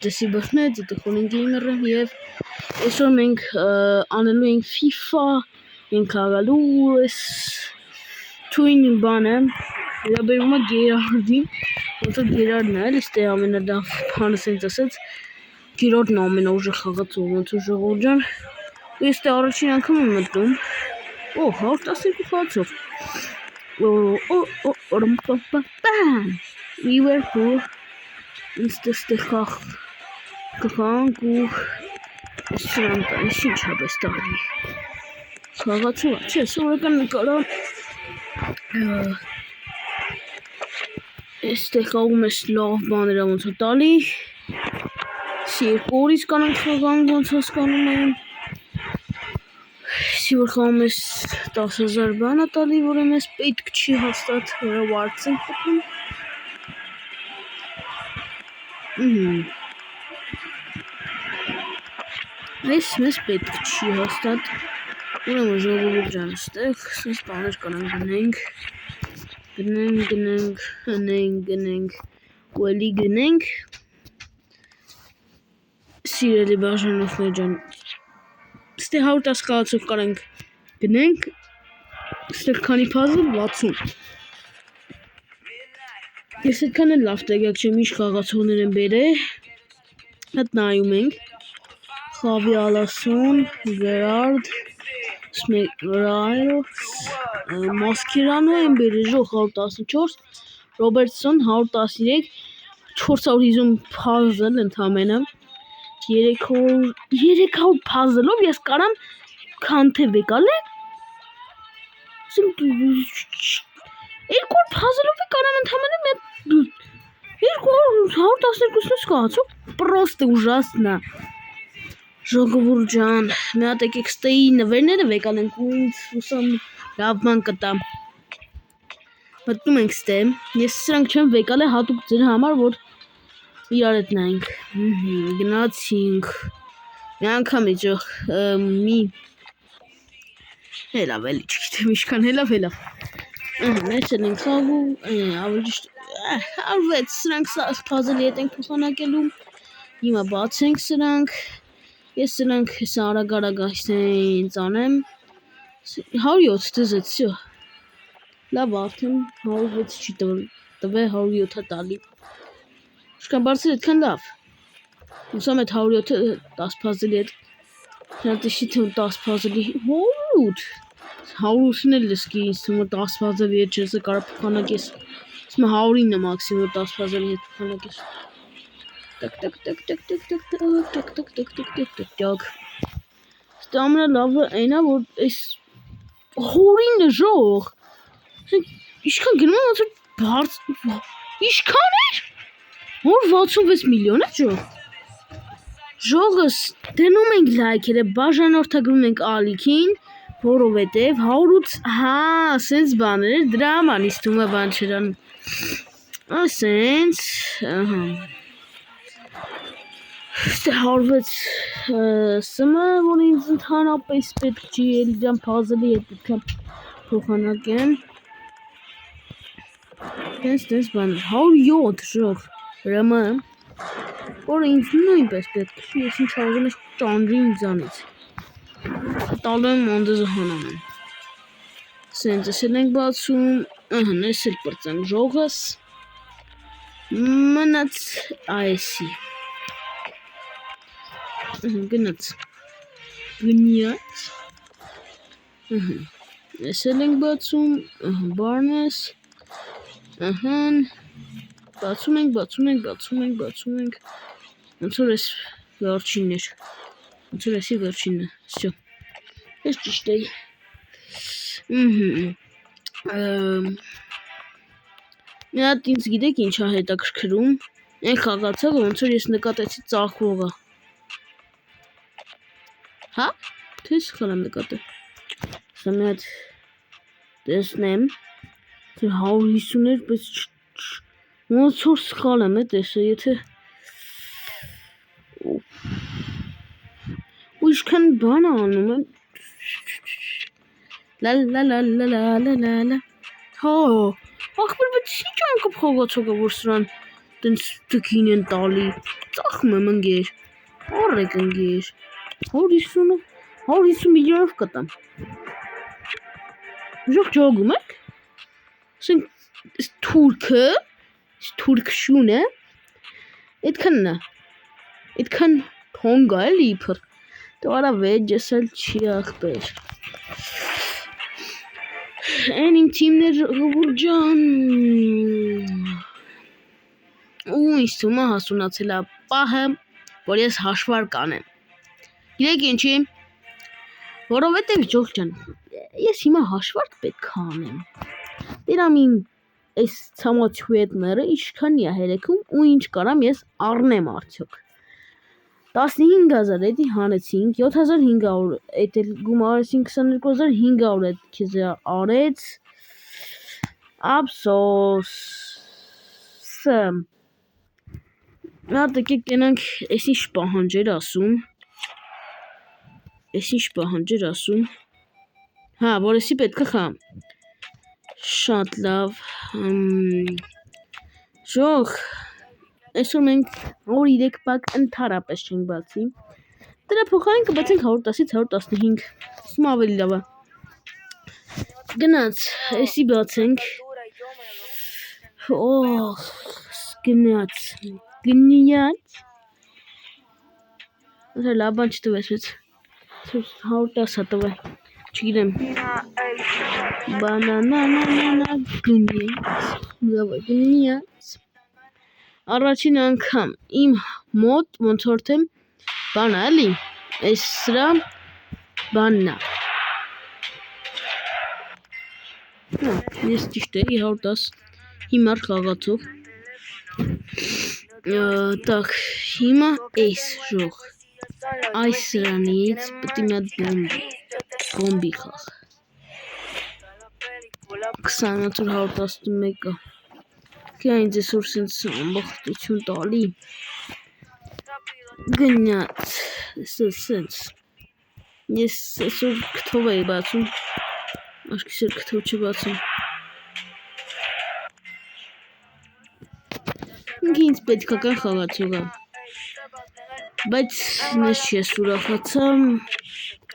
Դեսի բխնեց, դե խորին գեյմերը եւ այսօր մենք անելու ենք FIFA, ենք ಆಗալու այս թույն բանը, վերաբերում է Գերարդին, ոնց որ Գերարդն է, էլի ամենալավ բանը սենց ասած, Գերարդն ամենաուժը խաղացող, ոնց որ ժողովուրդ ջան, ես առաջին անգամ եմ մտնում, 112 խաղացող, Liverpool, ինստեղ կխանք ու սրանք ինչ հապ ես տաղի խաղացող, չէ, սորական նկարա այստեղ խաղում ես լավ բաներ ոնց որ տալի երկու օրից կանանք խաղանք ոնց հասկանում եմ որ խաղում ես 10,000 բան է տալի, որը մեզ պետք չի հաստատ վարձ ենք պտում այս մեզ պետք չի հաստատ ուրեմն ժողովուրդ ջան ստեղ սենց բաներ կանանք գնենք ու էլի գնենք սիրելի բաժանորդներ ջան ստեղ 110 խաղացող կանանք գնենք ստեղ քանի փազլ 60 ես այդքան էլ լավ տեղյակ չեմ ինչ խաղացողներ են բերել հատ նայում ենք Խավի Ալասոն, Գերարդ, Սմեգրայրոս, Մասկերանո են բերեժող 114, Ռոբերտսոն 113, 450 փազլ ընդամենը, 300 փազլով ես կարամ քանթե վեկալե, 200 փազլով է կարամ ընդամենը 112 սկացող, պրոստը ուժասնա, ժողովուրդ ջան, մի հատ եկեք ստեի նվերները վեկալենք ու ինձ ուսամ լավ բան կտամ մտնում ենք ստե ես սրանք չեմ վեկալե հատուկ ձեր համար որ իրար հետ նայենք գնացինք մի անգամ իջող մի հելավ էլի չգիտեմ ինչքան հելավ մեծ էլ ենք խաղում ավելի 106 սրանք փազլի հետ ենք փոխանակելու հիմա բացենք սրանք ես սրանք արագ այսենց անեմ 107 դզեց всё լավ արդեն 106 չի տվել 107-ը տալի Շքան բարձր այդքան լավ ուսամ այդ 107-ը 10 փազլի հետ հրատիշի թե 10 փազլի 100-ն էլ լսկի ինձ թվում է 10 փազլի հետ չես կարա փոխանակես ասում 100-ին է մաքսիմում 10 փազլի հետ փոխանակես Ստե ամենալավը այն է որ այս հորին ժող ինչքան գնում ոնց որ բարձ ինչքան էր որ 66 միլիոն է ժողս դնում ենք լայքերը բաժանորդագրում ենք ալիքին որովհետև 100 հա սենց բաներ դրա համար ինձ թվում է բան չերան ասենց Ստե 106 սմը, որ ինձ ընդհանրապես պետք չի էլի դրան փազլի հետ պետք է փոխանակեմ Տես բաներ 107 ժող հրամը որ ինձ նույնպես պետք չի ես ինչ արվում ես ճանրի ինձանից տալու եմ անդեզը հանամ եմ սենց էսել ենք բացում ես էլ պրծանք ժողս մնաց այսի գնաց էսել ենք բացում բարնես բացում ենք ոնց որ ես վերջինն էր ոնց որ եսի վերջինն է всё ես ճիշտ էի մի հատ ինձ գիտեք ինչա հետաքրքրում այն խաղացողը ոնց որ ես նկատեցի ծաղկողը հա թե սխալ եմ նկատել սա մի հատ տեսնեմ 150 էր բայց ոնց որ սխալ եմ տեսա եթե ու ինչքան բան անում եմ լա հա ախպեր բայց ինչ անկապ խաղացողը որ սրան տենց տքին են տալի ծախում եմ ընկեր։ Առեք ընկեր։ 150 միլիոնով կտամ։ Ժողջողում եք։ Ասենք թուրք շունը այդքան թոնգա էլի իբր։ Դու արա վեճես էլ չի ախպեր։ Այն իմ թիմներ ժողովուրդ ջան։ Ու ինձ թվում է հասունացել է պահը, որ ես հաշվարկ անեմ։ Գիտեք ինչի։ Որովհետև ջող ջան, ես հիմա հաշվարկ պետք է անեմ։ Դերամ իմ այս ցամաչուետները ինչքան է հերեքում ու ինչ կարամ ես առնեմ արդյոք։ 15000 էդի հանեցինք, 7500 էդ էլ գումարեցինք 22500 էդ քեզ արեց։ Ափսոս։ Նարդը կենանք էս ինչ պահանջեր ասում։ Հա, որ էսի պետք է խամ։ Շատ լավ։ Ժող, այսօր մենք 103 պակ ընդհանրապես չենք բացի։ Դրա փոխարեն կբացենք 110-ից 115։ Սում ավելի լավ է։ Գնաց, էսի բացենք։ Օհ, գնաց։ Լավ բան չտվեց։ 110 հատվը։ Չգիտեմ։ Բանանանանանա գնաց։ Առաջին անգամ իմ մոտ ոնց որ թե բանա էլի։ Այս սրա բաննա։ Ես ճիշտ էի 110 հիմար խաղացող։ Так, հիմա էս ժող։ Այս սրանից պետք է մի հատ բոմբի խաղ։ 20111-ը։ Կային այսօր սենց ամբողջություն տալի։ Գնաց, սենց։ Ես այսօր քթով էի բացում։ Աշկիս էլ քթով չբացում։ Ինձ պետք է կան խաղացողը։ Բայց ես չես ուրախացամ,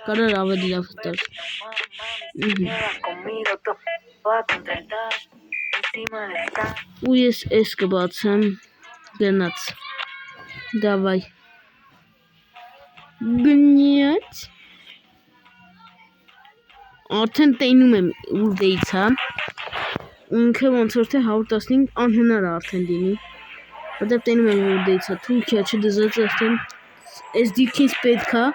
կարար ավելի լավ հտար։ Ու ես էս կբացեմ, գնաց, դավայ, գնյաց, արդեն տենում եմ ուր դեիցա, ինքը ոնց որ թե 115 անհնար արդեն դինի, Որտև տենում եմ ուր դեիցա, Թուրքիա չդզած արդեն, ես դիրքից պետք է,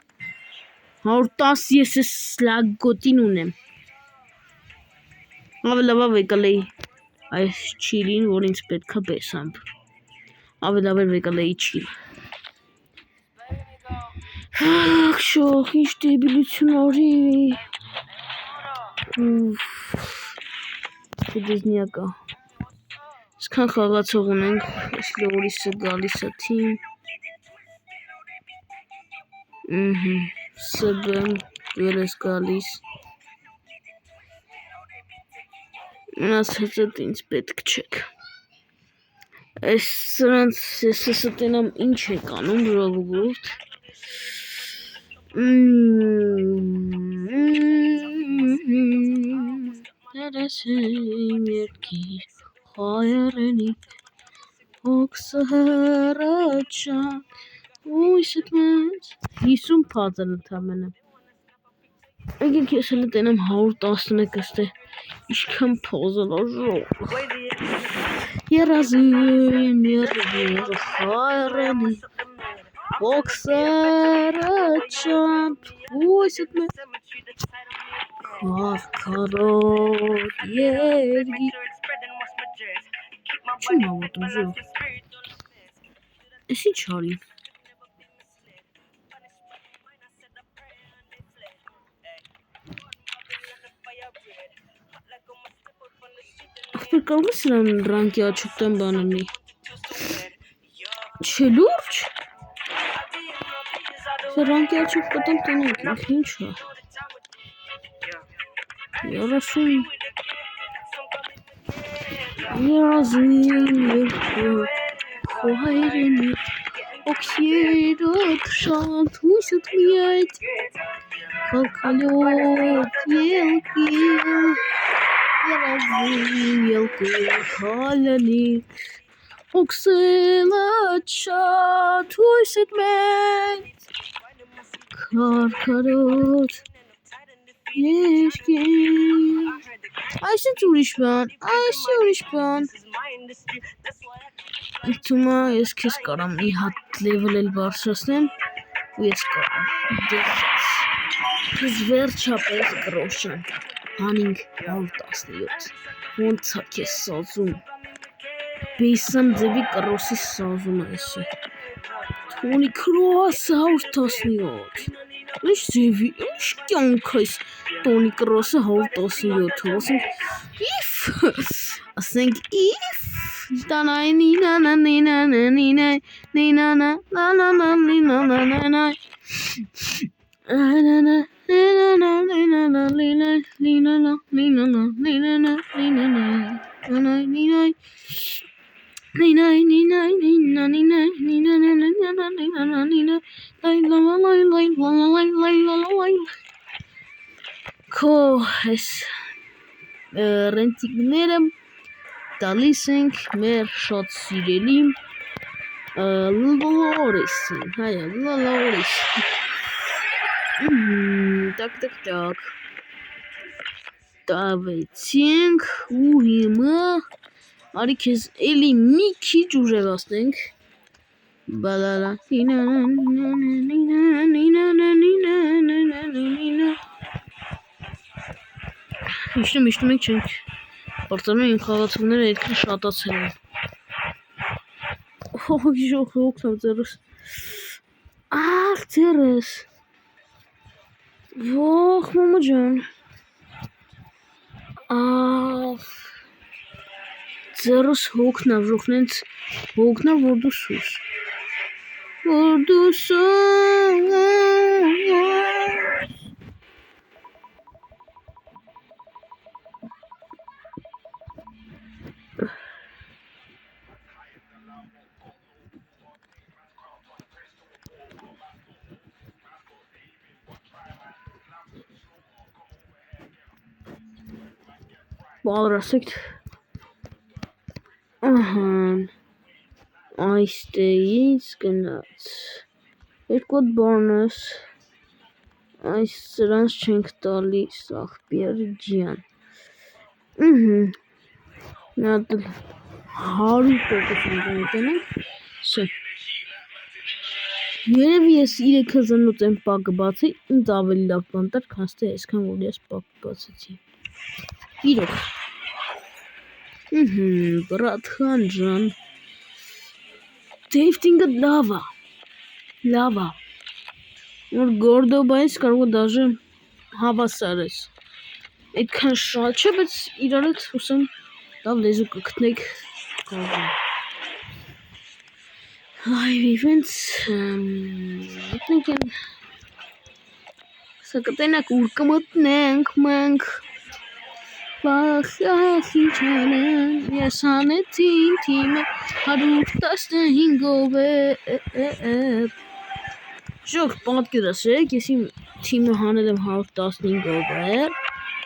110 ես ես լագոտին ունեմ, ավելավավ եկալ էի այս չիլին, որ ինձ պետք է բեսամբ, ավելավեր եկալ էի չիլ, շող, ինչ դեբիլություն արի, դեզնյակա, Սկան խաղացող ունենք, ես լորիսը գալիս է թիմ, սբեմ, դուր ես գալիս, մնաց հծետ ինձ պետք չեք, այս սրանց ես հսը տենամ ինչ եք անում ժողովուրդ, Երեսին երկիր, խայերենիք, հոգսը հրաչան, ույսըտ մեզ, 50 պազել ընդամենը, Ագենք ես հլը տենամ 111 østե, իշքան պազել աժող, Երազին երկիր, խայերենիք, հոգսը հրաչան, ույսըտ մեզ, Քարքարոտ երգի Չում հավատում ժող Ես ինչ արի Ախպեր կարող ես սրան ռանկի աչուկտան բանանի Չէ լուրջ Ռանկի աչուկտան տնենք ինք ինչ է Երասուն Երազին երկոր խոհայրենիք օքսիերոտ շատ հույսդ միայդ Կալկալյոտ ելկել հալանիք Օքսելատ շատ հույսդ մեծ Կարկարոտ Եշկին Այս ինձ ուրիշ բան Իտումա ես կեզ կարամ մի հատ լևել էլ բարսրասնեմ ու ես կարամ դեխից Կեզ վերջապես գրոշան հանինք 117 Ոնցա կեզ սազում Բեյսամ ձևի կրոսի սազում այսը Թոնի կրոսը 117 Ինչ ձևի, ինչ կյանք այս տոնի կրոսը 117 Ասենք իվ Տանայ նինանա նինանա նինայ նինանա նանանա նինանա նանայ Նինանա նինանա նինանա նինայ նինանա նինանա նինանա նինանա նինայ նինայ Ninay, ninay, ninay, ninay, ninay, ninay, ninay, ninay, Քո այս ռենտիկները տալիս ենք մեր շատ սիրելի Լորիսին, հայա, Լորիս Так Տավեցինք ու հիմա Արի քեզ էլի մի քիչ ուժեղացնենք Բալալա Իշտում ենք չենք Պարտանում իմ խաղացողները այդքան շատացել են Օգնավ ձերս Աղ ձերս Ող մամա ջան Աղ Ձերս հոգնավ ժողնենց հոգնավ որ դու սուս Պատրաստեք Ահան Այստեղից գնաց Երկու բանս Այս սրանց չենք տալիս աղբեր ջան Նատել 100% ունենք Շե Երևի ես 3000-ից եմ պակը բացի ինձ ավելի լավ բան տար քան թե այսքան որ ես պակը բացեցի Իրոք Բրատխան ջան Դեյֆտինգը լավ է Որ գորդոբ այս կարող է դաժե հավասար ես Այդքան շատ չէ, բայց իրար հետ հուսամ լավ լեզու կգտնեք Live events Մտնենք են Սա կտենակ ուր կմտնենք մենք Բախախի չանեն Ես հանեցին թիմը 115-ով Շոք պատկերացրեք, ես իմ թիմը հանել եմ 115-ով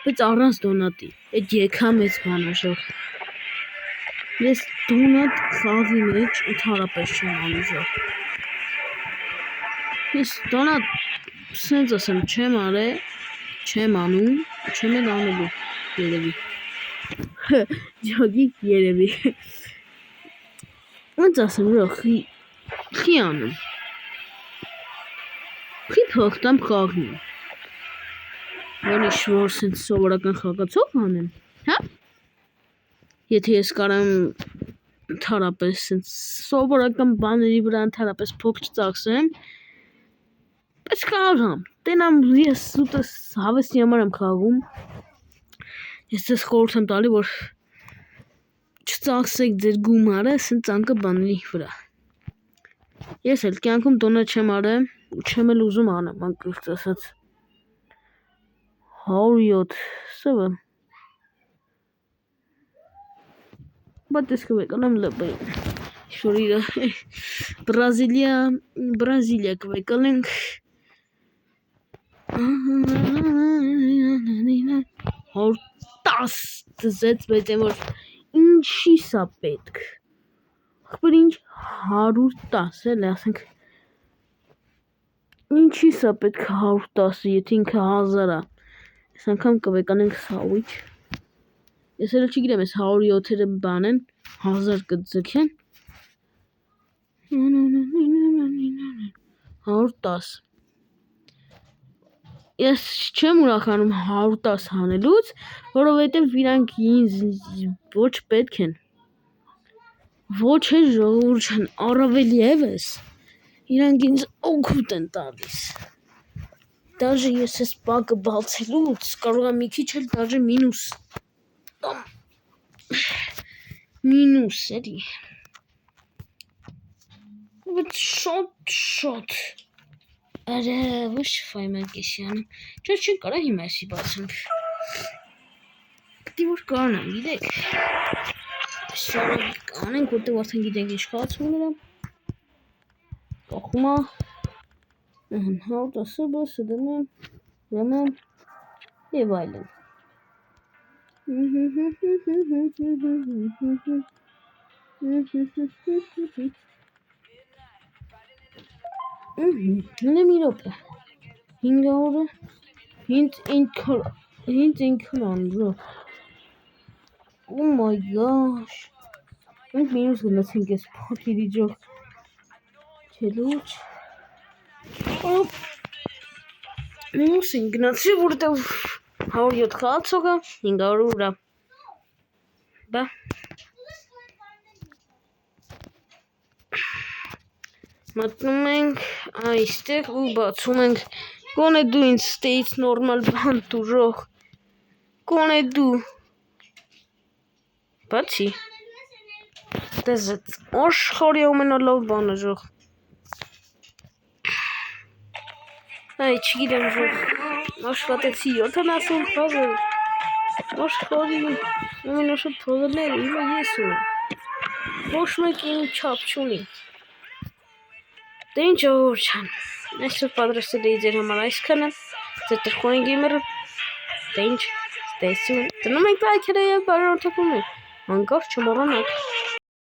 Բայց առանց դոնատի Այդ եկա մեծ բան է շոք Ես դոնատ խաղի մեջ ընդհանրապես չեմ անում շոք Ես դոնատ սենց ասեմ չեմ արել Չեմ անում Չեմ էլ անելու Երևի Ջոգիկ երևի Ոնց ասեմ շոք Խի անում Խի փոխտամ խաղնի Որ ինչ-որ սենց սովորական խաղացող անեմ Հա Եթե ես կարամ ընդհանրապես սենց սովորական բաների վրա ընդհանրապես փոք չծախսեմ Բայց խաղամ Տենամ ես ուտս հավեսի համար եմ խաղում Ես ձեզ խորհուրդ եմ տալի որ Չծախսեք ձեր գումարը սենց անկը բաների վրա Ես էլ կյանքում տոնը չեմ արել ու չեմ էլ ուզում անեմ անկեղծ ասած 107 սվը Բայց ես կվեկանեմ լպեին Շորիրա Բրազիլիա կվեկալենք 110 դզեց բայց որ ինչի սա պետք ախպեր ինչ 110 էլ ասենք ինչի սա պետք 110 եթե ինքը 1000 է այս անգամ կվեկանենք սավիչ ես էլ չգիտեմ այս 107-երը բան են 1000 կձգեն 110 ես չեմ ուրախանում 110 հանելուց, որովհետև իրանք ինձ ոչ պետք են։ Ոչ է ժողովուրդ չեն, առավել ևս իրանք ինձ օգուտ են տալիս։ Դաժե ես այս պակը բացելուց կարող եմ մի քիչ էլ դաժե մինուս էլի։ Բայց շատ Արա, ոչ ֆայմակեսյան։ Չէ, չեն կարա հիմա էսի բացենք։ Գտի որ կանեմ, գիտեք։ Շարով կանենք, որտեղ արդեն գիտենք ինչ կացվում նրա։ Կախումա։ Հաուտ ասոբը, սդմեմ, ռամեմ, և այլն։ Հինը մի ռոպը 500-ը հինց ինքն անձով Oh my gosh մենք մինուս գնացինք ես պակիրի ջող չելուչ մինուս ենք գնացի որտև 107 խաղացողը 500 ուրա բա մտնում ենք այստեղ ու բացում ենք գոնե դու ինձ ստեից նորմալ բան տուժող գոնե դու բացի դեզդ աշխարհի ամենալավ բանը ժող այ չգիտեմ որ աշխատեցի 70 խաղը աշխարհի ամենաշատ խաղերը հիմա ես ունեմ ոչ մեկ իմ չափ չունի Դե ինչ որ չան, այսօր պատրաստել էի ձեր համար այսքանը, ձեր տրխոնի գեյմերը, դե ինչ, ստեսյուն, դնում ենք լայքերը և բարանոթակում ենք, անկավ չմոռանաք։